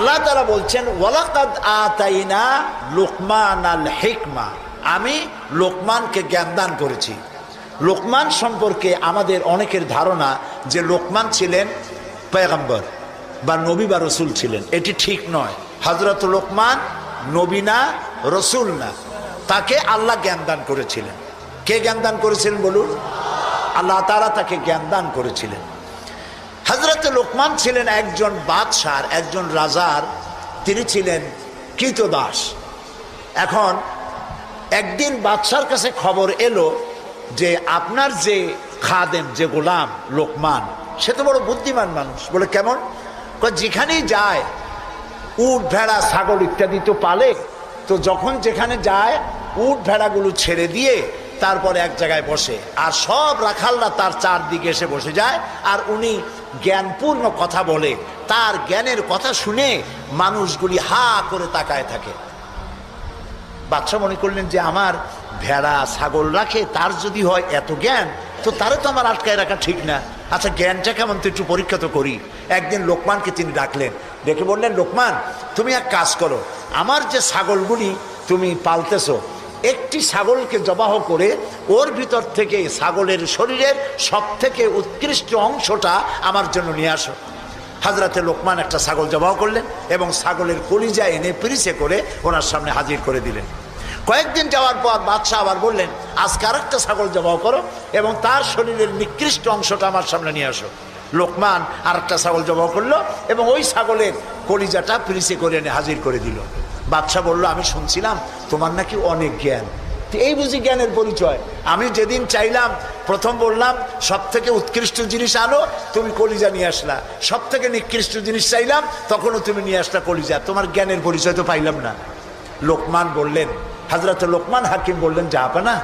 আল্লাহ তাআলা বলছেন ওয়ালাকাদ আতাইনা লুকমানাল হিকমা, আমি লোকমানকে জ্ঞান দান করেছি। লোকমান সম্পর্কে আমাদের অনেকের ধারণা যে লোকমান ছিলেন পয়গম্বর বা নবী বা রসুল ছিলেন, এটি ঠিক নয়। হযরত লোকমান নবী না, রসুল না, তাকে আল্লাহ জ্ঞান দান করেছিলেন। কে জ্ঞান দান করেছিলেন বলুন? আল্লাহ তাআলা তাকে জ্ঞান দান করেছিলেন। হযরত লোকমান ছিলেন একজন বাদশার, একজন রাজার, তিনি ছিলেন কৃতদাস। এখন একদিন বাদশার কাছে খবর এলো যে আপনার যে খাদেম, যে গোলাম লোকমান, সে তো বড় বুদ্ধিমান মানুষ। বলে কেমন? যেখানেই যায় উট ভেড়া ছাগল ইত্যাদি তো পালে, তো যখন যেখানে যায় উট ভেড়াগুলো ছেড়ে দিয়ে তারপরে এক জায়গায় বসে, আর সব রাখালরা তার চারদিকে এসে বসে যায়, আর উনি জ্ঞানপূর্ণ কথা বলে। তার জ্ঞানের কথা শুনে মানুষগুলি হা করে তাকায় থাকে। বাদশা মনে করলেন যে আমার ভেড়া ছাগল রাখে, তার যদি হয় এত জ্ঞান, তো তারে তো আমার আটকায় রাখা ঠিক না। আচ্ছা জ্ঞানটা কেমন, তো একটু পরীক্ষা তো করি। একদিন লোকমানকে তিনি ডাকলেন, ডেকে বললেন, লোকমান তুমি এক কাজ করো, আমার যে ছাগলগুলি তুমি পালতেছো, একটি ছাগলকে জবাহ করে ওর ভিতর থেকে ছাগলের শরীরের সব থেকে উৎকৃষ্ট অংশটা আমার জন্য নিয়ে আসো। হযরতে লোকমান একটা ছাগল জবাহ করলেন এবং ছাগলের কলিজা এনে পিরিচে করে ওনার সামনে হাজির করে দিলেন। কয়েকদিন যাওয়ার পর বাদশাহ আবার বললেন, আজকে আরেকটা ছাগল জবাহ করো এবং তার শরীরের নিকৃষ্ট অংশটা আমার সামনে নিয়ে আসো। লোকমান আরেকটা ছাগল জবাহ করলো এবং ওই ছাগলের কলিজাটা পিরিচে করে এনে হাজির করে দিল। বাদশাহ বলল, আমি শুনছিলাম তোমার নাকি অনেক জ্ঞান, এই বুঝি জ্ঞানের পরিচয়। আমি যেদিন চাইলাম, প্রথম বললাম সব থেকে উৎকৃষ্ট জিনিস আনো, তুমি কলিজা নিয়ে আসলা। সব থেকে নিকৃষ্ট জিনিস চাইলাম, তখনও তুমি নিয়ে আসলা কলিজা। তোমার জ্ঞানের পরিচয় তো পাইলাম না। লোকমান বললেন, হযরত লোকমান হাকিম বললেন, জাহাপানা,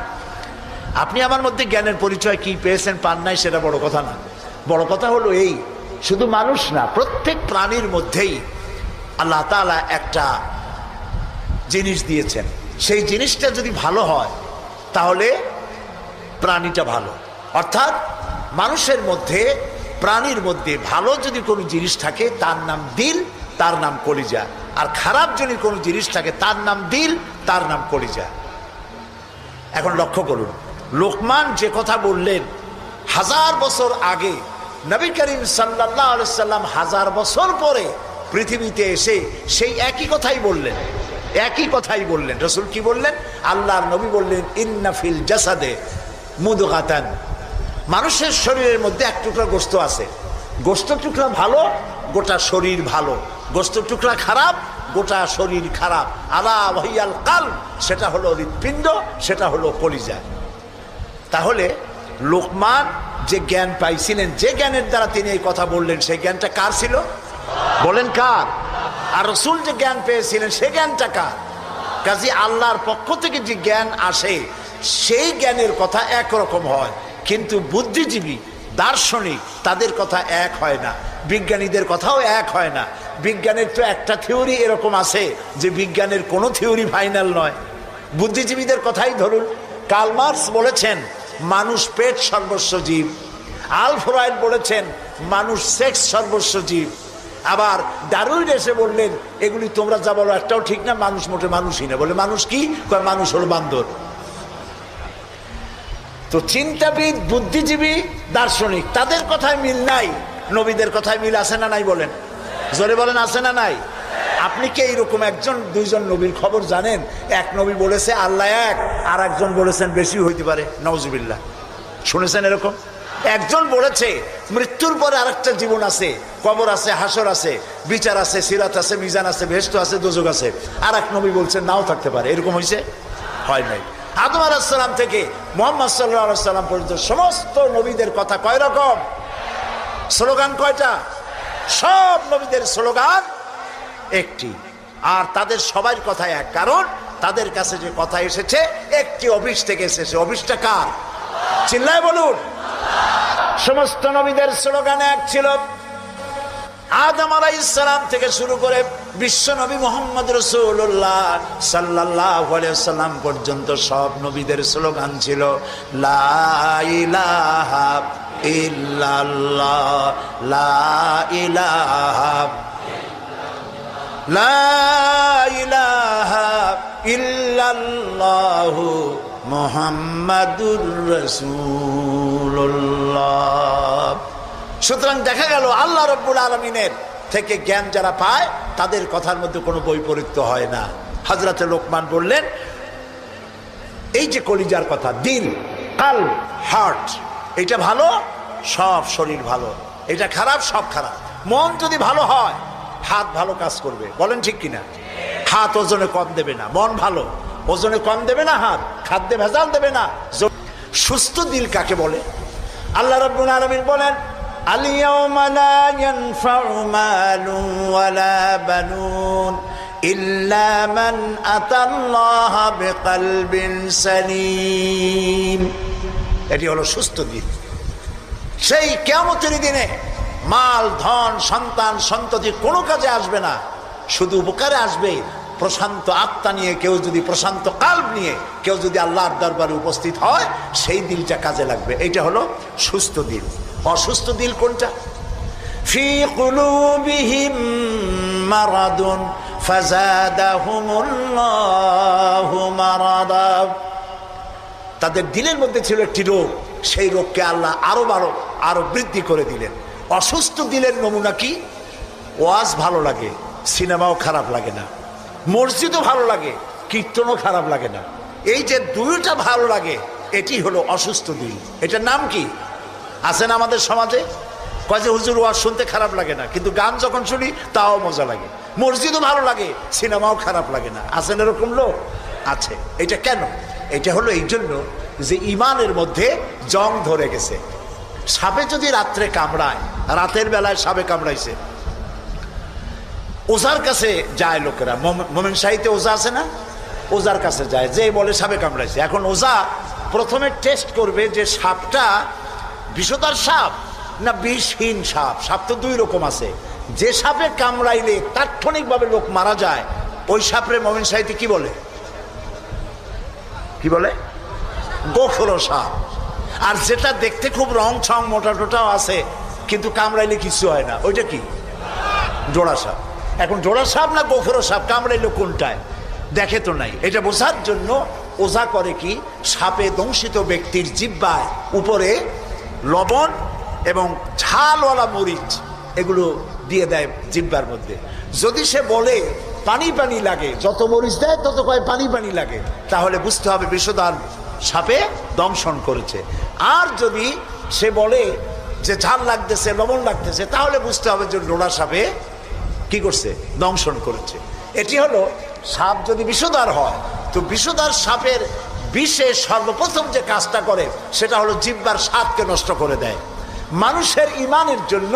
আপনি আমার মধ্যে জ্ঞানের পরিচয় কি পেয়েছেন পান নাই সেটা বড় কথা না। বড় কথা হলো এই, শুধু মানুষ না, প্রত্যেক প্রাণীর মধ্যেই আল্লাহ তাআলা একটা জিনিস দিয়েছেন। সেই জিনিসটা যদি ভালো হয় তাহলে প্রাণীটা ভালো। অর্থাৎ মানুষের মধ্যে, প্রাণীর মধ্যে ভালো যদি কোনো জিনিস থাকে তার নাম দিল, তার নাম কলিজা। আর খারাপ যদি কোনো জিনিস থাকে তার নাম দিল, তার নাম কলিজা। এখন লক্ষ্য করুন, লোকমান যে কথা বললেন 1000 বছর আগে, নবী করিম সাল্লাল্লাহু আলাইহি সাল্লাম 1000 বছর পরে পৃথিবীতে এসে সেই একই কথাই বললেন। একই কথাই বললেন। রাসূল কি বললেন? আল্লাহর নবী বললেন, ইন্না ফিল জাসাদে মুদগাতান, মানুষের শরীরের মধ্যে এক টুকরা গোশত আছে। গোশত টুকরা ভালো, গোটা শরীর ভালো। গোশত টুকরা খারাপ, গোটা শরীর খারাপ। আলা ওয়াহিয়াল কালব, সেটা হলো হৃৎপিণ্ড, সেটা হলো কলিজা। তাহলে লোকমান যে জ্ঞান পাইছিলেন, যে জ্ঞানের দ্বারা তিনি এই কথা বললেন, সেই জ্ঞানটা কার ছিল? বলেন কার? আর রাসূল যে জ্ঞান পেয়েছিলেন সেই জ্ঞানটা কার? কাজী আল্লাহর পক্ষ থেকে যে জ্ঞান আসে সেই জ্ঞানের কথা একরকম হয়, কিন্তু বুদ্ধিজীবী, দার্শনিক, তাদের কথা এক হয় না। বিজ্ঞানীদের কথাও এক হয় না। বিজ্ঞানের তো একটা থিওরি এরকম আছে যে বিজ্ঞানের কোনো থিওরি ফাইনাল নয়। বুদ্ধিজীবীদের কথাই ধরুন, কার্ল মার্কস বলেছেন মানুষ পেট সর্বস্ব জীব। আলফ্রেড বলেছেন মানুষ সেক্স সর্বস্ব জীব। আবার ডারউইন এসে বললেন, এগুলি তোমরা যা বলো একটাও ঠিক না, মানুষ মোটে মানুষই না। বলে মানুষ কি? মানুষ হলো বান্দর। তো চিন্তাবিদ, বুদ্ধিজীবী, দার্শনিক, তাদের কথায় মিল নাই, নবীদের কথায় মিল আছে না নাই? বলেন, জোরে বলেন, আছে না নাই? আপনি কি এইরকম একজন দুইজন নবীর খবর জানেন? এক নবী বলেছে আল্লাহ এক, আর একজন বলেছেন বেশি হইতে পারে, নাউজুবিল্লাহ। শুনেছেন এরকম? একজন বলেছে মৃত্যুর পরে আরেকটা জীবন আছে, কবর আছে, হাসর আছে, বিচার আছে, সিরাত আছে, মিজান আছে, বেহেশত আছে, দোজখ আছে। আর এক নবী বলছেন নাও থাকতে পারে। এরকম হয়েছে? হয় নাই। আদম আলাইহিস সালাম থেকে মুহাম্মদ সাল্লাল্লাহু আলাইহি সাল্লাম পর্যন্ত সমস্ত নবীদের কথা কয় রকম? স্লোগান কয়টা? সব নবীদের স্লোগান একটি, আর তাদের সবার কথা এক। কারণ তাদের কাছে যে কথা এসেছে একটি অফিস থেকে এসেছে। অফিসটা কার? চিল্লায় বলুন। সমস্ত নবীদের স্লোগান এক ছিল। আদম আলাইহিস সালাম থেকে শুরু করে বিশ্ব নবী মুহাম্মদ রাসূলুল্লাহ সাল্লাল্লাহু আলাইহি ওয়াসাল্লাম পর্যন্ত সব নবীদের স্লোগান ছিল লা ইলাহা ইল্লাল্লাহ, লা ইলাহা। লা ইলাহা ইল্লাল্লাহু মুহাম্মাদুর রাসূলুল্লাহ। সুতরাং দেখা গেল আল্লাহ রাব্বুল আলামিনের থেকে জ্ঞান যারা পায় তাদের কথার মধ্যে কোনো বৈপরীত্য হয় না। হযরতে লোকমান বললেন, এই যে কলিজার কথা, দিল, কাল, হার্ট, এটা ভালো সব শরীর ভালো, এটা খারাপ সব খারাপ। মন যদি ভালো হয় হাত ভালো কাজ করবে, বলেন ঠিক কিনা? হাত ওজনে কম দেবে না, মন ভালো ওজনে কম দেবে না, হাত খাদ্যে ভেজাল দেবে না। সুস্থ দিল কাকে বলে? আল্লাহ রাব্বুল আলামিন বলেন, আল-ইয়াওমা লা ইয়ানফাউ মালুন ওয়ালা বানুন ইল্লা মান আতাল্লাহা বিকলবিন সালিম। এটি হলো সুস্থ দিল। সেই কিয়ামতের দিনে মাল, ধন, সন্তান, সন্ততি কোনো কাজে আসবে না, শুধু উপকারে আসবে প্রশান্ত আত্মা নিয়ে। কেউ যদি প্রশান্ত কাল্ব নিয়ে কেউ যদি আল্লাহর দরবারে উপস্থিত হয়, সেই দিলটা কাজে লাগবে। এইটা হলো সুস্থ দিল। অসুস্থ দিল কোনটা? ফি কুলুবিহিম মারাদুন ফাযাদাহুমুল্লাহু মারাদা। তাদের দিলের মধ্যে ছিল একটি রোগ, সেই রোগকে আল্লাহ আরো বৃদ্ধি করে দিলেন। অসুস্থ দিলের নমুনা কি? ওয়াজ ভালো লাগে, সিনেমাও খারাপ লাগে না, মসজিদও ভালো লাগে, কীর্তনও খারাপ লাগে না। এই যে দুইটা ভালো লাগে, এটি হলো অসুস্থ দিল। এটার নাম কি? আছেন আমাদের সমাজে, কয় যে হুজুর ওয়াজ শুনতে খারাপ লাগে না, কিন্তু গান যখন শুনি তাও মজা লাগে। মসজিদও ভালো লাগে, সিনেমাও খারাপ লাগে না। আছেন এরকম লোক? আছে। এটা কেন? এটা হলো এই জন্য যে ইমানের মধ্যে জং ধরে গেছে। সাপে যদি রাত্রে কামড়ায়, রাতের বেলায় সাপে কামড়াইছে, ওজার কাছে যায় লোকেরা। মোমেন শাহীতে ওজা আছে না? ওজার কাছে যায়, যে বলে সাপে কামড়াইছে। এখন ওজা প্রথমে টেস্ট করবে যে সাপটা বিষধর সাপ না বিষহীন সাপ। সাপ তো দুই রকম আছে। যে সাপে কামড়াইলে তাৎক্ষণিকভাবে লোক মারা যায়, ওই সাপরে মোমেন শাহীতে কি বলে? কি বলে? গোখরো সাপ। আর যেটা দেখতে খুব রং ছং মোটা টোটাও আছে কিন্তু কামড়াইলে কিছু হয় না, ওইটা কি? জোড়া সাপ। এখন জোড়া সাপ না গোখরো সাপ কামড়াইলে কোনটায় দেখে তো নাই। এটা বোঝার জন্য ওঝা করে কি, সাপে দংশিত ব্যক্তির জিহ্বায় উপরে লবণ এবং ঝালওয়ালা মরিচ এগুলো দিয়ে দেয় জিহ্বার মধ্যে। যদি সে বলে পানি পানি লাগে, যত মরিচ দেয় তত কয় পানি পানি লাগে, তাহলে বুঝতে হবে বিষধর সাপে দংশন করেছে। আর যদি সে বলে যে ঝাল লাগতেছে, লবণ লাগতেছে, তাহলে বুঝতে হবে যে জোড়া সাপে কি করছে? দংশন করেছে। এটি হলো সাপ যদি বিষধর হয়, তো বিষধর সাপের বিষে সর্বপ্রথম যে কাজটা করে সেটা হলো জিহ্বার স্বাদকে নষ্ট করে দেয়। মানুষের ইমানের জন্য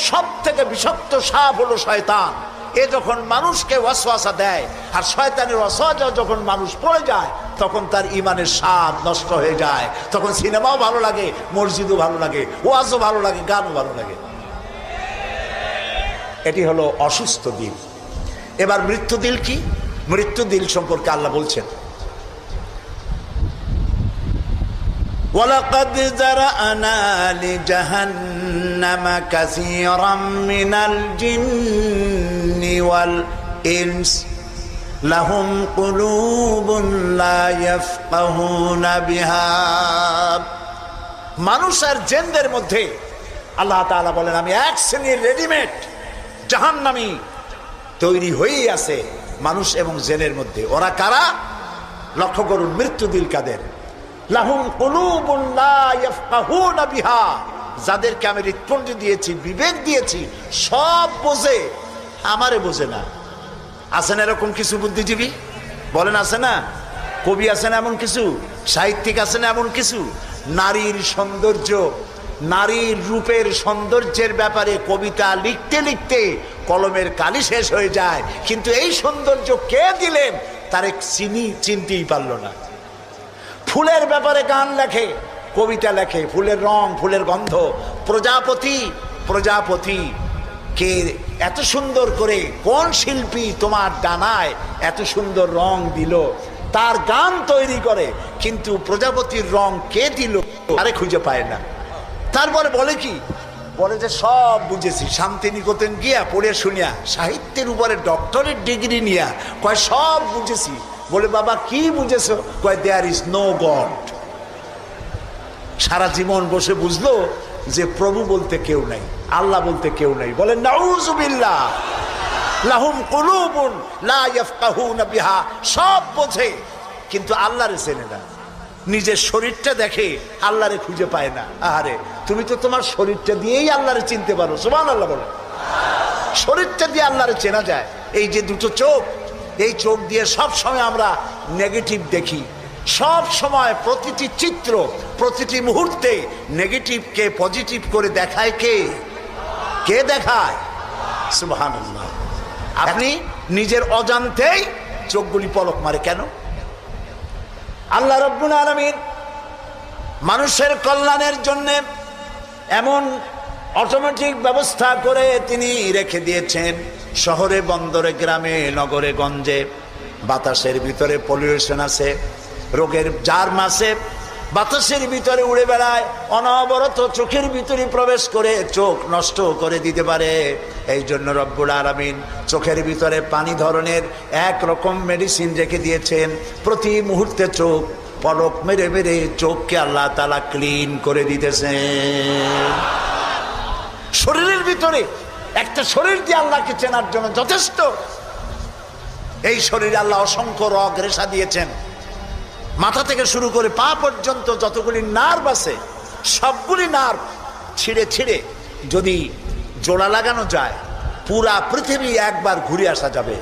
সব থেকে বিষাক্ত সাপ হলো শয়তান। এ যখন মানুষকে ওয়াসওয়াসা দেয়, আর শয়তানের ওয়াসওয়াসা যখন মানুষ পড়ে যায়, তখন তার ইমানের স্বাদ নষ্ট হয়ে যায়। তখন সিনেমাও ভালো লাগে, মসজিদও ভালো লাগে, ওয়াজও ভালো লাগে, গানও ভালো লাগে। এটি হলো অসুস্থ দিল। এবার মৃত্যু দিল কি? মৃত্যু দিল সম্পর্কে আল্লাহ বলছেন, ওয়ালাকাদ যারানা লিজাহান্নামা কাসীরাম মিনাল জিন্নি ওয়াল ইনস লাহুম কুলুবুন লা ইয়াফকাহুনা বিহা। মানুষ আর জিনদের মধ্যে আল্লাহ তাআলা বলেন, আমি এক শ্রেণীর রেডিমেড জাহান্নামী তৈরি হয়েই আছে মানুষ এবং জিনের মধ্যে। ওরা কারা? লক্ষ্য করুন, মৃত্যু দিল কাদের? লাহুম কুলুবুন লা ইয়াফকাহুনা বিহা, যাদেরকে আমি হৃৎপিণ্ড দিয়েছি, বিবেক দিয়েছি, সব বোঝে, আমারে বোঝে না। আছেন এরকম কিছু বুদ্ধিজীবী? বলেন আছে না? কবি আছেন এমন কিছু, সাহিত্যিক আছেন এমন কিছু। নারীর সৌন্দর্য, নারীর রূপের সৌন্দর্যের ব্যাপারে কবিতা লিখতে লিখতে কলমের কালি শেষ হয়ে যায়, কিন্তু এই সৌন্দর্য কে দিলেন তার চিনতেই পারল না। ফুলের ব্যাপারে গান লেখে, কবিতা লেখে, ফুলের রং, ফুলের গন্ধ। প্রজাপতি কে এত সুন্দর করে, কোন শিল্পী তোমার ডানায় এত সুন্দর রং দিল, তার গান তৈরি করে, কিন্তু প্রজাপতির রং কে দিল আরে খুঁজে পায় না। তারপরে বলে কি, বলে যে সব বুঝেছি, শান্তিনিকেতন গিয়া পড়ে শুনিয়া সাহিত্যের উপরে ডক্টরেট ডিগ্রি নিয়া কয় সব বুঝেছি। বলে বাবা কি বুঝেছো? কয় দেয়ার ইজ নো গড। সারা জীবন বসে বুঝলো যে প্রভু বলতে কেউ নাই, আল্লাহ বলতে কেউ নাই। বলে নাউযুবিল্লাহ, লাহুম কুলুবুন লা ইয়াফকাহুনা বিহা। সব বোঝে কিন্তু আল্লাহরে চেনে না। নিজের শরীরটা দেখে, আল্লাহরে খুঁজে পায় না। আরে তুমি তো তোমার শরীরটা দিয়েই আল্লাহরে চিনতে পারো। সুবহানাল্লাহ বলে। শরীরটা দিয়ে আল্লাহরে চেনা যায়। এই যে দুটো চোখ, এই চোখ দিয়ে সব সময় আমরা নেগেটিভ দেখি। সব সময় প্রতিটি চিত্র, প্রতিটি মুহূর্তে নেগেটিভকে পজিটিভ করে দেখায় কে? কে দেখায়? সুবহানাল্লাহ। আপনি নিজের অজান্তেই চোখগুলি পলক মারে কেন? আল্লাহ রাব্বুল আলামিন মানুষের কল্যাণের জন্য এমন অটোমেটিক ব্যবস্থা করে তিনি রেখে দিয়েছেন। শহরে বন্দরে গ্রামে নগরে গঞ্জে বাতাসের ভিতরে পলিউশন আছে, রোগের জার্ম আছে, বাতাসের ভিতরে উড়ে বেড়ায়, অনবরত চোখের ভিতরে প্রবেশ করে চোখ নষ্ট করে দিতে পারে। এই জন্য রব্বুল আলামিন চোখের ভিতরে পানি ধরনের একরকম মেডিসিন রেখে দিয়েছেন। প্রতি মুহূর্তে চোখ পলক মেরে মেরে চোখকে আল্লাহ তাআলা ক্লিন করে দিতেছেন। শরীরের ভিতরে একটা শরীর দিয়ে আল্লাহকে চেনার জন্য যথেষ্ট। এই শরীরে আল্লাহ অসংখ্য রগ রেশা দিয়েছেন। মাথা থেকে শুরু করে পা পর্যন্ত যতগুলি নার্ভ আছে সবগুলি নার্ভ ছিঁড়ে ছিঁড়ে যদি জোড়া লাগানো যায় পুরা পৃথিবী একবার ঘুরে আসা যাবে।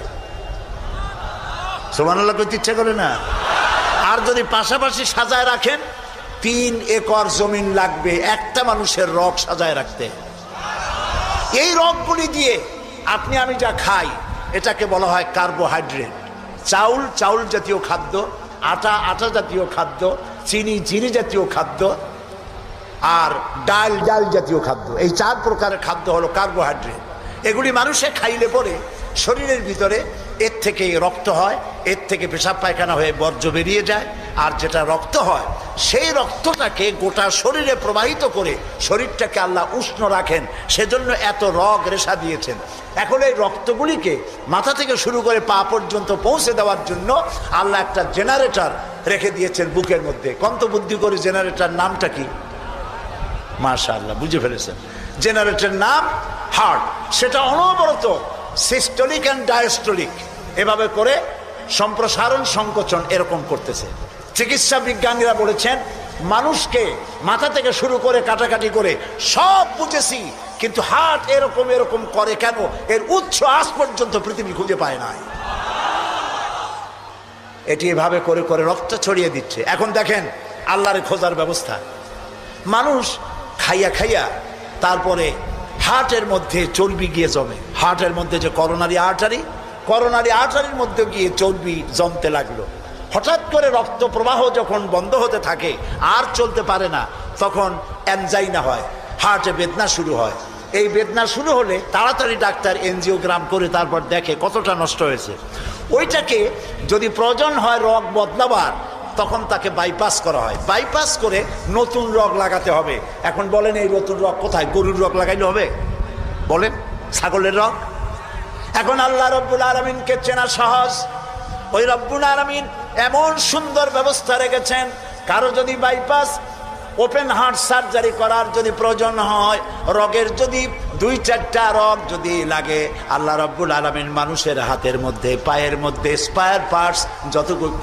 সুবহানাল্লাহ করতে ইচ্ছা করে না? আর যদি পাশাপাশি সাজায় রাখেন 3 একর জমিন লাগবে একটা মানুষের রগ সাজায় রাখতে। এই রগগুলি দিয়ে আপনি আমি যা খাই এটাকে বলা হয় কার্বোহাইড্রেট। চাউল চাউল জাতীয় খাদ্য, আটা আটা জাতীয় খাদ্য, চিনি চিনি জাতীয় খাদ্য, আর ডাল ডাল জাতীয় খাদ্য। এই 4 প্রকারের খাদ্য হলো কার্বোহাইড্রেট। এগুলি মানুষে খাইলে পরে শরীরের ভিতরে এর থেকে রক্ত হয়, এর থেকে পেশাব পায়খানা হয়ে বর্জ্য বেরিয়ে যায়। আর যেটা রক্ত হয় সেই রক্তটাকে গোটা শরীরে প্রবাহিত করে শরীরটাকে আল্লাহ উষ্ণ রাখেন। সেজন্য এত রগ রেশা দিয়েছেন। এখন এই রক্তগুলিকে মাথা থেকে শুরু করে পা পর্যন্ত পৌঁছে দেওয়ার জন্য আল্লাহ একটা জেনারেটর রেখে দিয়েছেন বুকের মধ্যে। কন্ত বুদ্ধি করে জেনারেটর নামটা কি? মাশাআল্লাহ বুঝে ফেলেছেন। জেনারেটরের নাম হার্ট। সেটা অনবরত সিস্টোলিক অ্যান্ড ডায়াস্টোলিক এভাবে করে সম্প্রসারণ সংকোচন এরকম করতেছে। চিকিৎসা বিজ্ঞানীরা বলেছেন মানুষকে মাথা থেকে শুরু করে কাটাকাটি করে সব বুঝেছি, কিন্তু হার্ট এরকম এরকম করে কেন, এর উৎস আজ পর্যন্ত পৃথিবী খুঁজে পায় না। এটি এভাবে করে করে রক্ত ছড়িয়ে দিচ্ছে। এখন দেখেন আল্লাহর খোঁজার ব্যবস্থা। মানুষ খাইয়া খাইয়া তারপরে হার্টের মধ্যে চর্বি গিয়ে জমে। হার্টের মধ্যে যে করোনারি আর্টারির মধ্যে গিয়ে চর্বি জমতে লাগলো। হঠাৎ করে রক্ত প্রবাহ যখন বন্ধ হতে থাকে আর চলতে পারে না, তখন অ্যানজাইনা হয়, হার্টে বেদনা শুরু হয়। এই বেদনা শুরু হলে তাড়াতাড়ি ডাক্তার এনজিওগ্রাম করে তারপর দেখে কতটা নষ্ট হয়েছে। ওইটাকে যদি প্রয়োজন হয় রগ বদলাবার, তখন তাকে বাইপাস করা হয়। বাইপাস করে নতুন রগ লাগাতে হবে। এখন বলেন এই নতুন রগ কোথায়? গরুর রগ লাগাইলে হবে? বলেন ছাগলের রগ? এখন আল্লাহ রব্বুল আলামিনকে চেনা সহজ। ওই রব্বুল আলামিন এমন সুন্দর ব্যবস্থা রেখেছেন, কারো যদি বাইপাস ওপেন হার্ট সার্জারি করার যদি প্রয়োজন হয়, রগের যদি 2-4টা রগ যদি লাগে, আল্লাহ রব্বুল আলামিন মানুষের হাতের মধ্যে পায়ের মধ্যে স্পায়ার পার্টস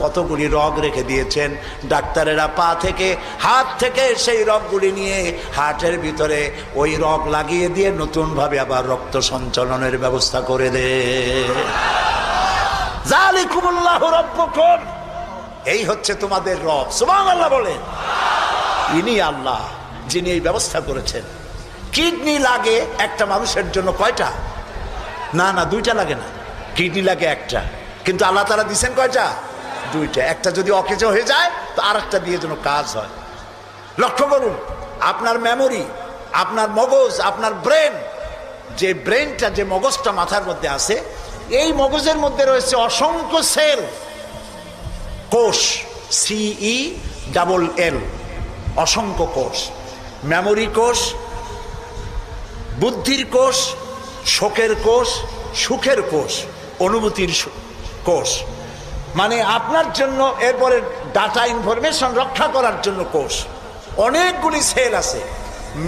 কতগুলি রগ রেখে দিয়েছেন। ডাক্তারেরা পা থেকে হাত থেকে সেই রগগুলি নিয়ে হার্টের ভিতরে ওই রগ লাগিয়ে দিয়ে নতুনভাবে আবার রক্ত সঞ্চালনের ব্যবস্থা করে দেয়। যালিকুমুল্লাহু রাব্বুকুম, এই হচ্ছে তোমাদের রব। সুবহানাল্লাহ বলেন। ইনি আল্লাহ যিনি এই ব্যবস্থা করেছেন। কিডনি লাগে একটা মানুষের জন্য কয়টা? না না, 2টা লাগে না, কিডনি লাগে একটা। কিন্তু আল্লাহ তাআলা দিয়েছেন কয়টা? 2টা। একটা যদি অকেজ হয়ে যায় তো আরেকটা দিয়ে যেন কাজ হয়। লক্ষ্য করুন, আপনার মেমোরি, আপনার মগজ, আপনার ব্রেন, যে ব্রেনটা, যে মগজটা মাথার মধ্যে আছে, এই মগজের মধ্যে রয়েছে অসংখ্য সেল, কোষ, CELL, অসংখ্য কোষ। মেমোরি কোষ, বুদ্ধির কোষ, শোকের কোষ, সুখের কোষ, অনুভূতির কোষ, মানে আপনার জন্য এরপরে ডাটা ইনফরমেশন রক্ষা করার জন্য কোষ। অনেকগুলি সেল আছে।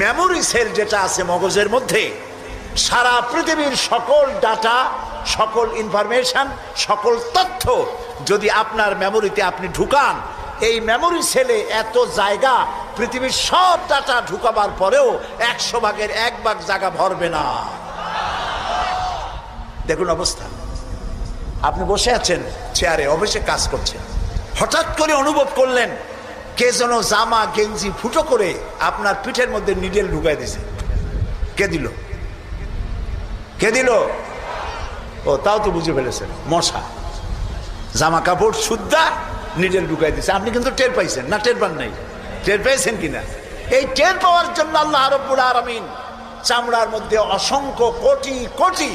মেমোরি সেল যেটা আছে মগজের মধ্যে, সারা পৃথিবীর সকল ডাটা, সকল ইনফরমেশন, সকল তথ্য যদি আপনার মেমোরিতে আপনি ঢুকান, এই মেমোরি সেলে এত জায়গা, পৃথিবীর সব ডাটা ঢুকাবার পরেও 100 ভাগের 1 ভাগ জায়গা ভরবে না। দেখুন অবস্থা। আপনি বসে আছেন চেয়ারে, অফিসে কাজ করছেন, হঠাৎ করে অনুভব করলেন কে যেন জামা গেঞ্জি ফুটো করে আপনার পিঠের মধ্যে নিডেল ঢুকাই দিছে। কে দিল? কে দিল? ও, তাও তো বুঝে ফেলেছেন, মশা। জামা কাপড় সুদ্ধা নিডেল ঢুকাই দিছে। আপনি কিন্তু টের পাইছেন না? টের পান নাই? টের পেয়েছেন কিনা? এই টের পাওয়ার জন্য আল্লাহ রাব্বুল আলামিন চামড়ার মধ্যে অসংখ্য কোটি কোটি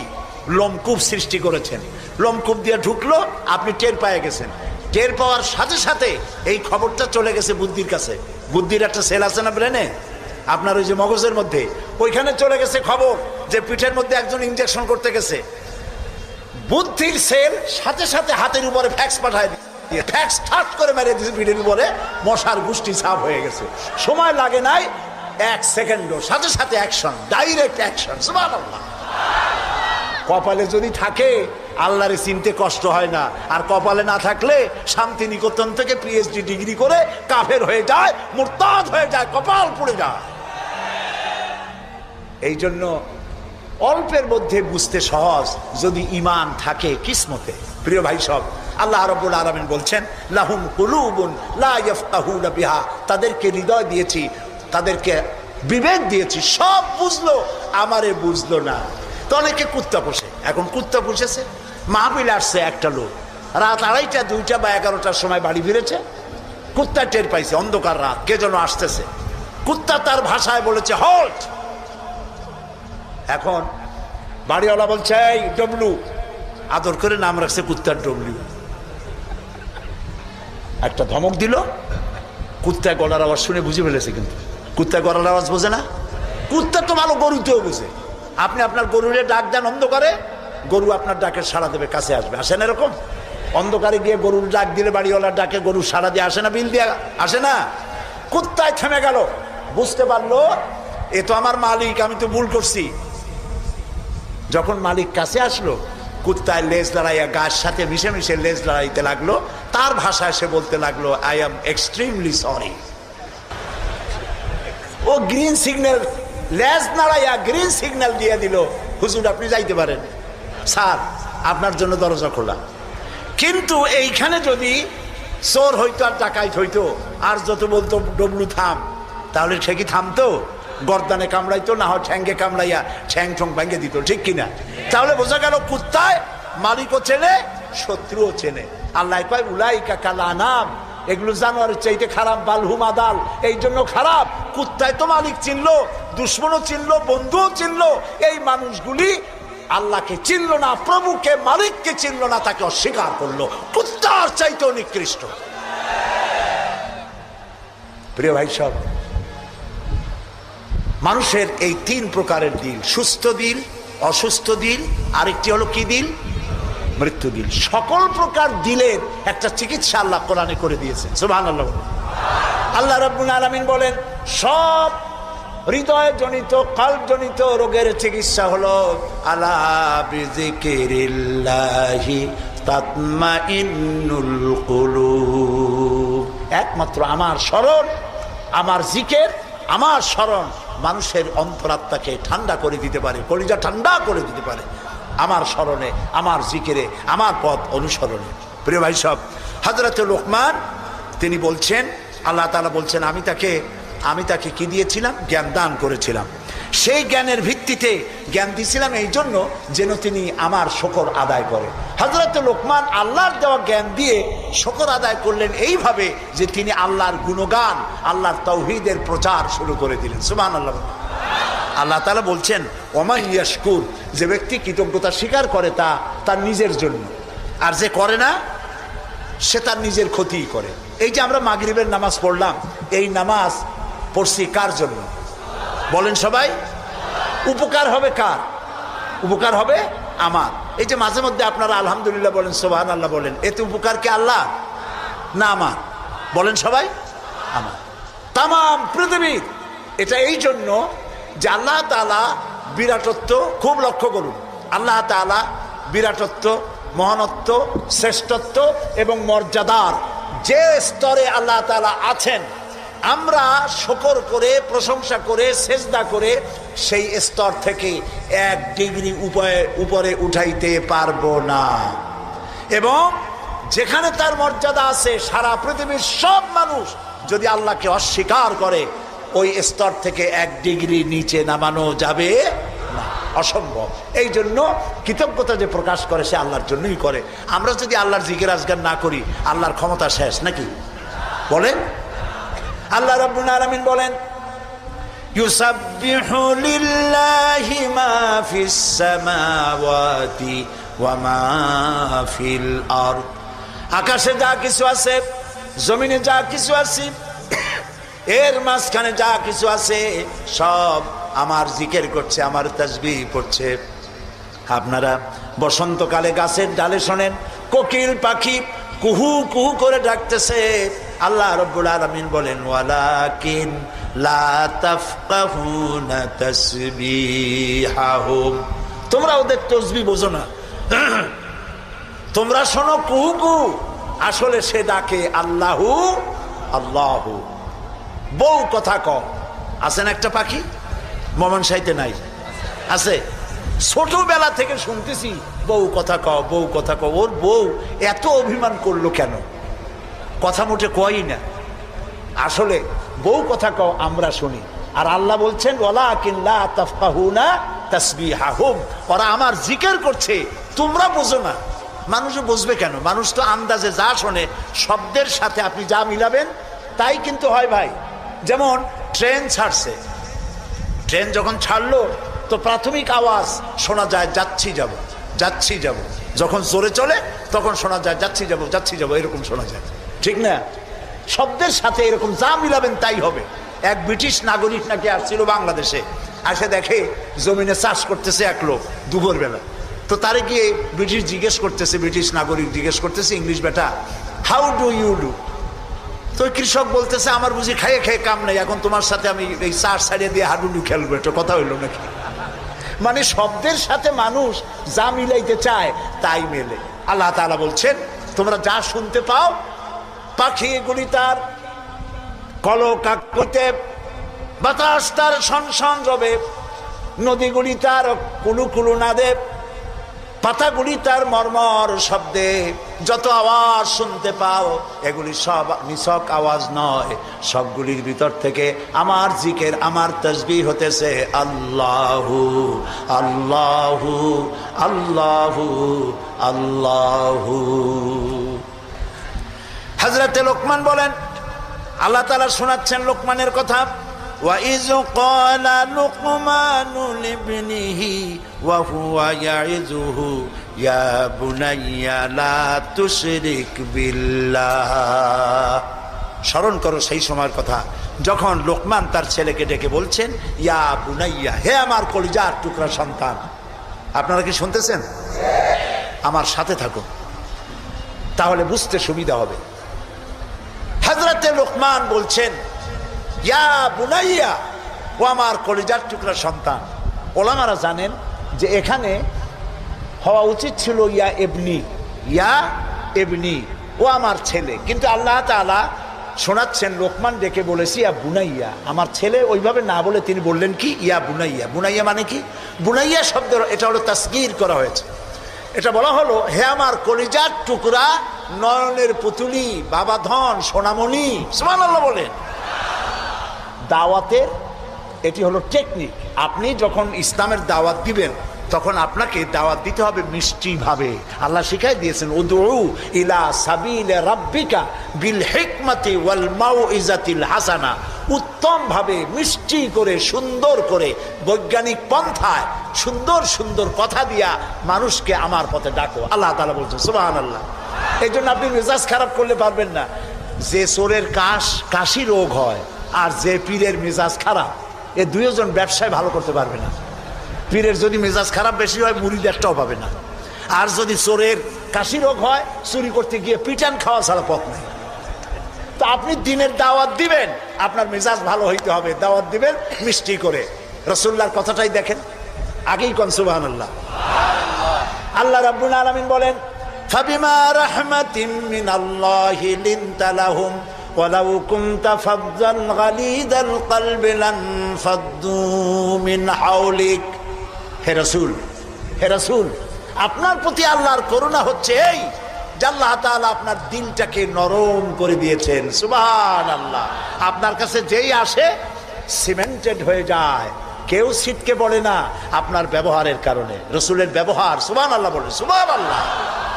লোমকূপ সৃষ্টি করেছেন। লোমকূপ দিয়ে ঢুকলো, আপনি টের পেয়ে গেছেন। টের পাওয়ার সাথে সাথে এই খবরটা চলে গেছে বুদ্ধির কাছে। বুদ্ধির একটা সেল আছে না ব্রেনে, আপনার ওই যে মগজের মধ্যে, ওইখানে চলে গেছে খবর যে পিঠের মধ্যে একজন ইনজেকশন করতে গেছে। বুদ্ধির সেল সাথে সাথে হাতের উপরে ফ্যাক্স পাঠায় দিয়ে ফ্যাক্স ঠাট করে মেরে দিয়েছে পিঠের উপরে, মশার গোষ্ঠী সাফ হয়ে গেছে। সময় লাগে নাই 1 সেকেন্ডও, সাথে সাথে অ্যাকশন, ডাইরেক্ট অ্যাকশন। সুবহানাল্লাহ। কপালে যদি থাকে আল্লাহরে চিনতে কষ্ট হয় না, আর কপালে না থাকলে শান্তিনিকেতন থেকে পিএইচডি ডিগ্রি করে কাফের হয়ে যায়, মুরতাদ হয়ে যায়, কপাল পুড়ে যায়। এই জন্য অল্পের মধ্যে বুঝতে সহজ, যদি ঈমান থাকে কিসমতে। প্রিয় ভাই সব, আল্লাহ রাব্বুল আলামিন বলছেন লাহুম কুলুবুন লা ইয়াফকাহুনা বিহা, তাদেরকে হৃদয় দিয়েছি, তাদেরকে বিবেক দিয়েছি, সব বুঝলো, আমারে বুঝলো না। তো অনেকে কুত্তা পোষে, এখন কুত্তা পুষেছে। মাহফিল আসছে একটা লোক, রাত 2:30, 2টা বা 11টার সময় বাড়ি ফিরেছে। কুত্তা টের পাইছে অন্ধকার রাত কে যেন আসতেছে। কুত্তা তার ভাষায় বলেছে হল্ট। এখন বাড়িওয়ালা বলছে এই ডব্লু, আদর করে নাম রাখছে কুত্তার ডব্লু। একটা ধমক দিল, কুত্তায় গলার আওয়াজ শুনে বুঝে ফেলেছে। কিন্তু কুত্তায় গলার আওয়াজ বোঝে না। কুত্তা তো ভালো গরুতেও বুঝে। আপনি আপনার গরুরে ডাক দেন অন্ধকারে, গরু আপনার ডাকে সাড়া দেবে, কাছে আসবে। আসেন এরকম? অন্ধকারে গিয়ে গরুর ডাক দিলে বাড়িওয়ালার ডাকে গরু সাড়া দিয়ে আসে না? বিল দিয়ে আসে না? কুত্তায় থেমে গেল, বুঝতে পারলো এ তো আমার মালিক, আমি তো ভুল করছি। যখন মালিক কাছে আসলো, কুত্তায় লেজ লড়াইয়া গাছ সাথে মিশে মিশে লেজ লড়াইতে লাগলো। তার ভাষায় সে বলতে লাগলো আই এম এক্সট্রিমলি সরি। ও গ্রিন সিগন্যাল, লেজ নাড়াইয়া গ্রিন সিগন্যাল দিয়ে দিল, হুজুর আপনি যাইতে পারেন, স্যার আপনার জন্য দরজা খোলা। কিন্তু এইখানে যদি চোর হইতো আর ডাকাইত হইতো, আর যত বলতো ডবলু থাম, তাহলে সে কি থামতো? গর্দানে কামড়াইতো, না হয় ঠ্যাঙ্গে কামড়াইয়া ঠ্যাং ঠং ভেঙে দিত, ঠিক কিনা? তাহলে বোঝা গেল কুত্তায় মালিকও চেনে, শত্রুও চেনে। আল্লাহ কয় উলাইকা কাল আনাম, এগুলো জানোয়ারের চাইতে খারাপ, বালহুম আদাল, এই জন্য খারাপ। কুত্তায় তো মালিক চিনলো, দুশ্মনও চিনলো, বন্ধুও চিনলো। এই মানুষগুলি আল্লাহকে চিনলো না, প্রভুকে মালিককে চিনলো না, তাকে অস্বীকার করলো। কুত্তার চাইতেও নিকৃষ্ট। প্রিয় ভাই সব, মানুষের এই 3 প্রকারের দিল, সুস্থ দিল, অসুস্থ দিল, আরেকটি হলো কি দিল? মৃত্যু দিল। সকল প্রকার দিলের একটা চিকিৎসা আল্লাহ কোরআনে করে দিয়েছেন। সুবহানাল্লাহ। আল্লাহ রাব্বুল আলামিন বলেন সব হৃদয় জনিত, কলব জনিত রোগের চিকিৎসা হলো আলা বিযিকিরিল্লাহি তাতমাইন্নুল কুলুব। একমাত্র আমার স্মরণ, আমার জিকির, আমার স্মরণ মানুষের অন্তরাত্মাকে ঠান্ডা করে দিতে পারে, কলিজা ঠান্ডা করে দিতে পারে। আমার স্মরণে, আমার জিকিরে, আমার পথ অনুসরণে। প্রিয় ভাই সব, হযরত লোকমান তিনি বলছেন, আল্লাহ তাআলা বলছেন আমি তাকে কি দিয়েছিলাম? জ্ঞান দান করেছিলাম। সেই জ্ঞানের ভিত্তিতে জ্ঞান দিয়েছিলাম এই জন্য যেন তিনি আমার শুকর আদায় করে। হযরত লোকমান আল্লাহর দেওয়া জ্ঞান দিয়ে শুকর আদায় করলেন এইভাবে যে তিনি আল্লাহর গুণগান, আল্লাহর তাওহীদের প্রচার শুরু করে দিলেন। সুবহানাল্লাহ। আল্লাহ তাআলা বলছেন ওমা ইয়াশকুর, যে ব্যক্তি কৃতজ্ঞতা স্বীকার করে তা তার নিজের জন্য, আর যে করে না সে তার নিজের ক্ষতিই করে। এই যে আমরা মাগরিবের নামাজ পড়লাম, এই নামাজ পড়ছি কার জন্য? বলেন সবাই। উপকার হবে কার? উপকার হবে আমার। এই যে মাঝে মধ্যে আপনারা আলহামদুলিল্লাহ বলেন, সুবহানাল্লাহ বলেন, এতে উপকার কি আল্লাহ না আমার? বলেন সবাই, আমার। তাম পৃথিবীর এটা এই জন্য যে আল্লাহ তাআলা বিরাটত্ব, খুব লক্ষ্য করুন, আল্লাহ তাআলা বিরাটত্ব, মহানত্ব, শ্রেষ্ঠত্ব এবং মর্যাদার যে স্তরে আল্লাহ তাআলা আছেন, আমরা শুকর করে, প্রশংসা করে, সেজদা করে সেই স্তর থেকে 1 ডিগ্রি উপরে উঠাইতে পারবো না। এবং যেখানে তার মর্যাদা আছে, সারা পৃথিবীর সব মানুষ যদি আল্লাহকে অস্বীকার করে, ওই স্তর থেকে 1 ডিগ্রি নিচে নামানো যাবে না, অসম্ভব। এই জন্য কৃতজ্ঞতা যে প্রকাশ করে সে আল্লাহর জন্যই করে। আমরা যদি আল্লাহর জিকির আজগার না করি, আল্লাহর ক্ষমতা শেষ নাকি? বলেন। আল্লাহ রাব্বুল আলামিন বলেন, ইউসাব্বিহু লিল্লাহি মা ফিস সামাওয়াতি ওয়া মা ফিল আরদ। আকাশে যা কিছু আছে, জমিনে যা কিছু আছে, এর মাঝখানে যা কিছু আছে, সব আমার জিকির করছে, আমার তাসবিহ করছে। আপনারা বসন্তকালে গাছের ডালে শোনেন কোকিল পাখি কুহু কুহু করে ডাকতেছে। আল্লাহ রাব্বুল আলামিন বলেন, ওয়ালাকিন লা তাফকাহুনা তাসবিহাহুম। তোমরা ওদের তাসবিহ বোঝো না, তোমরা শোনো কুহু কুহু, আসলে সে ডাকে আল্লাহু আল্লাহু। বউ কথা কম আছেন একটা পাখি, মমন সাইতে নাই আছে, ছোটবেলা থেকে শুনতেছি বউ কথা কও, বউ কথা কও। ওর বউ এত অভিমান করলো কেন? কথা মোটে কয়ই না। আসলে বউ কথা কও আমরা শুনি, আর আল্লাহ বলছেন ওয়ালাকিন লা তাফকাহুনা তাসবিহাহুম, ওরা আমার জিকির করছে, তোমরা বোঝো না। মানুষ বুঝবে কেন? মানুষ তো আন্দাজে যা শোনে, শব্দের সাথে আপনি যা মিলাবেন তাই কিন্তু হয় ভাই। যেমন ট্রেন ছাড়ছে, ট্রেন যখন ছাড়লো তো প্রাথমিক আওয়াজ শোনা যায় যাচ্ছি যাব, যাচ্ছি যাব। যখন জোরে চলে তখন শোনা যায় যাচ্ছি যাব, যাচ্ছি যাব, এরকম শোনা যায়, ঠিক না? শব্দের সাথে এরকম যা মিলাবেন তাই হবে। এক ব্রিটিশ নাগরিক নাকি আসছিল বাংলাদেশে, আসে দেখে জমিনে চাষ করতেছে এক লোক দুপুরবেলা। তো তারে গিয়ে ব্রিটিশ নাগরিক জিজ্ঞেস করতেছে, ইংলিশ বেটা, হাউ ডু ইউ ডু? তো কৃষক বলতেছে, আমার বুঝি খাইয়ে খেয়ে কাম নেই, এখন তোমার সাথে আমি এই চাষ ছাড়িয়ে দিয়ে হাডুডু খেলবো, এটা কথা হইলো নাকি? মানে শব্দের সাথে মানুষ যা মিলাইতে চায় তাই মেলে। আল্লাহ তাআলা বলছেন, তোমরা যা শুনতে পাও, পাখিগুলি তার কলকাক করতে, বাতাস তার শনশন রবে, নদীগুলি তার কুলু কুলু নাদে, পাতাগুলি তার মর্মর শব্দে। যত আওয়াজ শুনতে পাও এগুলি সব নিছক আওয়াজ নয়, সবগুলির ভিতর থেকে আমার জিকির, আমার তাসবিহ হতেছে আল্লাহু আল্লাহু আল্লাহু আল্লাহু। হযরতে লোকমান বলেন, আল্লাহ তাআলা শোনাচ্ছেন লোকমানের কথা, وَإِذْ قَالَ لُقْمَانُ لِابْنِهِ وَهُوَ يَعِظُهُ يَا بُنَيَّ لَا تُشْرِكْ بِاللَّهِ। স্মরণ করো সেই সময়ের কথা যখন লোকমান তার ছেলেকে ডেকে বলছেন, ইয়া বুনাইয়া, হে আমার কলিজার টুকরা সন্তান। আপনারা কি শুনতেছেন? আমার সাথে থাকুন, তাহলে বুঝতে সুবিধা হবে। হযরতে লোকমান বলছেন, ইয়া বুনাইয়া, ও আমার কলিজার টুকরা সন্তান। ওলামারা জানেন যে এখানে হওয়া উচিত ছিল ইয়া এবনি, ইয়া এবনি, ও আমার ছেলে। কিন্তু আল্লাহ তাআলা শোনাচ্ছেন লোকমান ডেকে বলেছি ইয়া বুনাইয়া, আমার ছেলে। ওইভাবে না বলে তিনি বললেন কি ইয়া বুনাইয়া। বুনাইয়া মানে কি? বুনাইয়া শব্দের এটা হলো তাসগীর করা হয়েছে। এটা বলা হলো, হে আমার কলিজার টুকরা, নয়নের পুতুলি, বাবা ধন, সোনামণি। সুবহানাল্লাহ বলেন। দাওয়াতের এটি হলো টেকনিক। আপনি যখন ইসলামের দাওয়াত দিবেন তখন আপনাকে দাওয়াত দিতে হবে মিষ্টি ভাবে। আল্লাহ শিখাই দিয়েছেন, উদউ ইলা সাবিলি রাব্বিকা বিল হিকমাতি ওয়াল মাউইজাতিল হাসানা। উত্তম ভাবে, মিষ্টি করে, সুন্দর করে, বৈজ্ঞানিক পন্থায় সুন্দর সুন্দর কথা দিয়া মানুষকে আমার পথে ডাকো। আল্লাহ তাআলা বলছেন, সুবহানাল্লাহ। এই জন্য আপনি মেজাজ খারাপ করলে পারবেন না। যে চোরের কাশি রোগ হয় আর যে পীরের মেজাজ খারাপ, এ দুইজন ব্যবসায় ভালো করতে পারবে না। পীরের যদি মেজাজ খারাপ বেশি হয় মুরিদ একটাও পাবে না। আর যদি চোরের কাশি রোগ হয় চুরি করতে গিয়ে পিটান খাওয়া ছাড়া পথ নেই। তো আপনি দিনের দাওয়াত দিবেন, আপনার মেজাজ ভালো হইতে হবে, দাওয়াত দিবেন মিষ্টি করে। রাসূলুল্লাহর কথাটাই দেখেন, আগেই কোন সুবহানাল্লাহ। আল্লাহ রাব্বুল আলামিন বলেন ফাবিমা রাহমাতিম মিনাল্লাহি লিনতা লাহুম ওয়ালাউ কুনতা ফাজ্জান গালিদাল কলবি লানফাদ্দু মিন হাওলিক। হে রাসূল, আপনার প্রতি আল্লাহর করুণা হচ্ছে এই যে আল্লাহ তাআলা আপনার দিলটাকে নরম করে দিয়েছেন। সুবহানাল্লাহ। আপনার কাছে যেই আসে সিমেন্টেড হয়ে যায়, কেউ ছিটকে পড়ে না আপনার ব্যবহারের কারণে। রাসূলের ব্যবহার, সুবহানাল্লাহ বলেন, সুবহানাল্লাহ।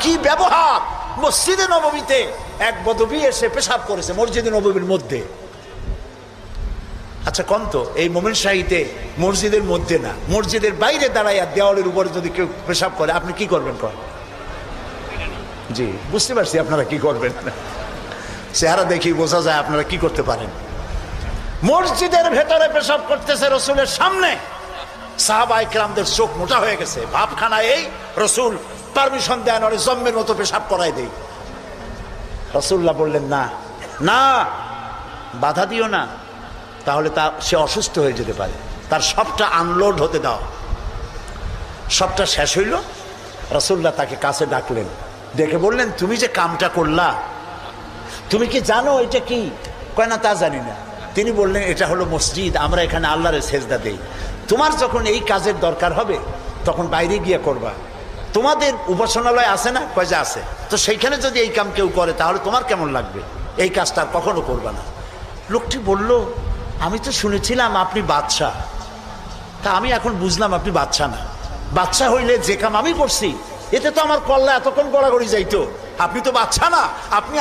কি ব্যবহার! মসজিদে নববীতে এক বদবী এসে পেশাব করেছে মসজিদে নববীর মধ্যে। আচ্ছা কোন তো এই মোমেন শাহীতে মসজিদের মধ্যে না, মসজিদের বাইরে দাঁড়াইয়া দেওয়ালের উপরে যদি কেউ পেশাব করে আপনি কি করবেন? জি বুঝতে পারছি আপনারা কি করবেন, চেহারা দেখি বোঝা যায় আপনারা কি করতে পারেন। মসজিদের ভেতরে পেশাব করতেছে রাসূলের সামনে, সাহাবায়ে কেরামদের চোখ মোটা হয়ে গেছে, ভাবখানা এই রাসূল পারমিশন দেন ওরে জম্মের মতো পেশাব করাই দেই। রাসূলুল্লাহ বললেন না না, বাধা দিও না, তাহলে সে অসুস্থ হয়ে যেতে পারে, তার সবটা আনলোড হতে দাও। সবটা শেষ হইল, রাসূলুল্লাহ তাকে কাছে ডাকলেন, ডেকে বললেন তুমি যে কামটা করলা তুমি কি জানো এটা কি? কয় না তা জানি না। তিনি বললেন এটা হলো মসজিদ, আমরা এখানে আল্লাহরে সেজদা দেই। তোমার যখন এই কাজের দরকার হবে তখন বাইরে গিয়ে করবা। তোমাদের উপাসনালয় আছে না? কয় যে আছে। তো সেইখানে যদি এই কাম কেউ করে তাহলে তোমার কেমন লাগবে? এই কাজটা আর কখনো করবা না। লোকটি বলল আমি তো শুনেছিলাম আপনি বাদশাহ, তা আমি এখন বুঝলাম আপনি বাদশাহ না। বাদশাহ হইলে যে কাম আমি করছি এতে তো আমার কল্লা এতক্ষণ গড়াগড়ি যাইতো। আপনি তো বাদশাহ না, আপনি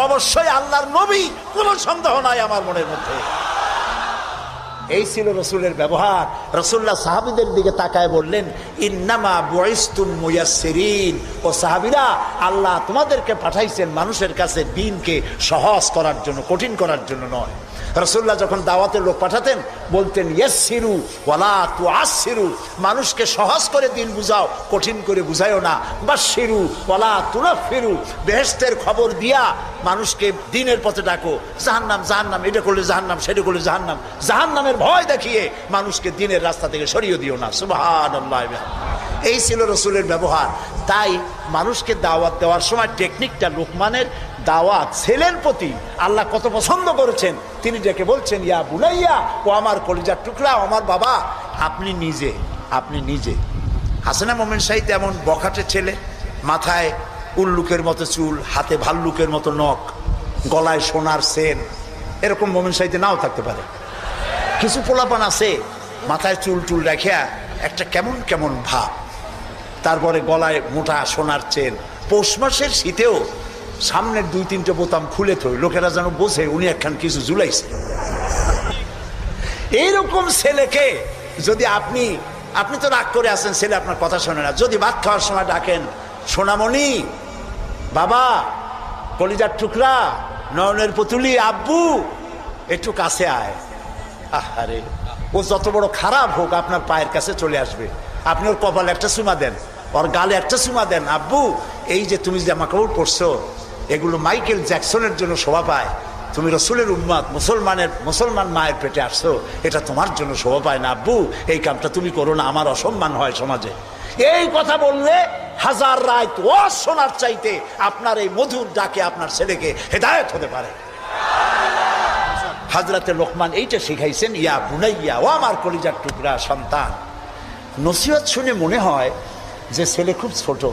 অবশ্যই আল্লাহর নবী, কোনো সন্দেহ নাই আমার মনের মধ্যে। এই ছিল রাসূলের ব্যবহার। রাসূলুল্লাহ সাহাবীদের দিকে তাকায় বললেন ইন্নামা বুইসতুম মুয়াসসিরিন, ও সাহাবীরা আল্লাহ তোমাদেরকে পাঠাইছেন মানুষের কাছে দ্বীনকে সহজ করার জন্য, কঠিন করার জন্য নয়। রাসূলুল্লাহ যখন দাওয়াতের লোক পাঠাতেন বলতেন ইয়াসসিরু ওয়ালা তুআসসিরু, মানুষকে সহজ করে দ্বীন বুঝাও, কঠিন করে বুঝায়ও না। বাশশিরু ওয়ালা তুনাফিরু, বেহেশতের খবর দিয়া মানুষকে দ্বীনের পথে ডাকো। জাহান্নাম, এটা করলে জাহান্নাম, সেটা করলে জাহান্নামের ভয় দেখিয়ে মানুষকে দ্বীনের রাস্তা থেকে সরিয়ে দিও না। সুবহানাল্লাহ। এই ছিল রাসূলের ব্যবহার। তাই মানুষকে দাওয়াত দেওয়ার সময় টেকনিকটা, লোকমানের দাওয়াত ছেলের প্রতি আল্লাহ কত পছন্দ করেছেন। তিনি ডেকে বলছেন ইয়া বুনাইয়া, ও আমার কলিজার টুকরা, আমার বাবা। আপনি নিজে হাসানা মোমেন শাহীতে এমন বখাটে ছেলে, মাথায় উল্লুকের মতো চুল, হাতে ভাল্লুকের মতো নখ, গলায় সোনার সেন, এরকম মোমেন শাহীতে নাও থাকতে পারে। কিছু পোলাপান আছে মাথায় চুল রাখিয়া একটা কেমন ভাব, তারপরে গলায় মোটা সোনার চেন, পৌষ মাসের শীতেও সামনের 2-3টে বোতাম খুলে থই, লোকেরা যেন বোঝে উনি একখান কিছু ঝুলাইছে। এইরকম ছেলেকে যদি আপনি তো রাগ করে আছেন, ছেলে আপনার কথা শোনে না, যদি ভাত খাওয়ার সময় ডাকেন সোনামণি, বাবা, কলিজার টুকরা, নয়নের পুতুলি, আব্বু একটু কাছে আয়, আহারে ও যত বড় খারাপ হোক আপনার পায়ের কাছে চলে আসবে। আপনি ওর কপালে একটা চুমা দেন, ওর গালে একটা চুমা দেন, আব্বু এই যে তুমি জামা কাপড় পরছো এগুলো মাইকেল জ্যাকসনের জন্য শোভা পায়, তুমি রাসূলের উম্মত, মুসলমান মায়ের পেটে আসছো, এটা তোমার জন্য শোভা পায় না, আব্বু এই কামটা তুমি করো না, আমার অসম্মান হয় সমাজে। এই কথা বললে হাজার রাত ও শোনার চাইতে আপনার এই মধুর ডাকে আপনার ছেলেকে হেদায়েত হতে পারে। হযরতে লোকমান এইটা শিখাইছেন, ইয়া বুনাইয়া, ও আমার কলিজার টুকরা সন্তান। নসিহত শুনে মনে হয় যে ছেলে খুব ছোট,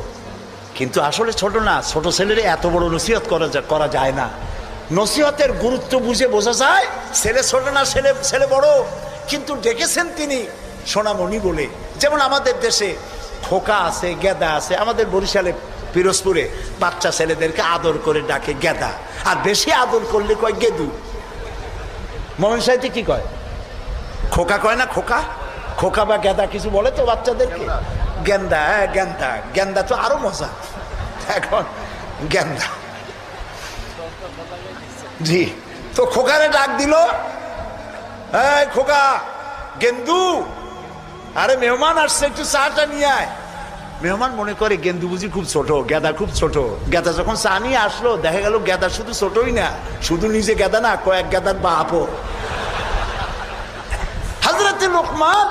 কিন্তু আসলে ছোট না। ছোট ছেলের এত বড় নসিহত করা যায় না। নসিহতের গুরুত্ব বোঝা যায় ছেলে ছোট না, ছেলে বড়, কিন্তু ডেকেছেন তিনি সোনামণি বলে। যেমন আমাদের দেশে খোকা আছে, গেদা আছে। আমাদের বরিশালে পিরোজপুরে বাচ্চা ছেলেদেরকে আদর করে ডাকে গেদা, আর বেশি আদর করলে কয় গেদু। মোমেন শাহীতে কি কয়? খোকা কয় না? খোকা বা গেদা কিছু বলে তো বাচ্চাদেরকে? গেন্দা, গেন্দা তো আরো মজা। এখন গেন্দা, জি। তো খোকারে ডাক দিল, এই খোকা, গেন্দু, আরে মেহমান আসছে, একটু চাটা নিয়ে আয়। মেহমান মনে করে গেন্দু বুঝি খুব ছোট, গেদা খুব ছোট। গেদা যখন চা নিয়ে আসলো, দেখা গেল গেদা শুধু ছোটই না, শুধু নিজে গেদা না, কয়েক গেদার বাপও। হযরত লোকমান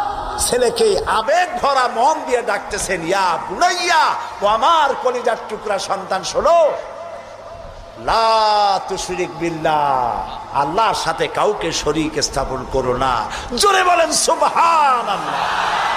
ছেলেকে আবেগ ভরা মন দিয়ে ডাকতেছেন, ইয়া বুনাইয়া, ও আমার কলিজার টুকরা সন্তান, শোনো, লা তুশরিক বিল্লাহ, আল্লাহর সাথে কাউকে শরীক স্থাপন করো না। জোরে বলেন সুবহানাল্লাহ।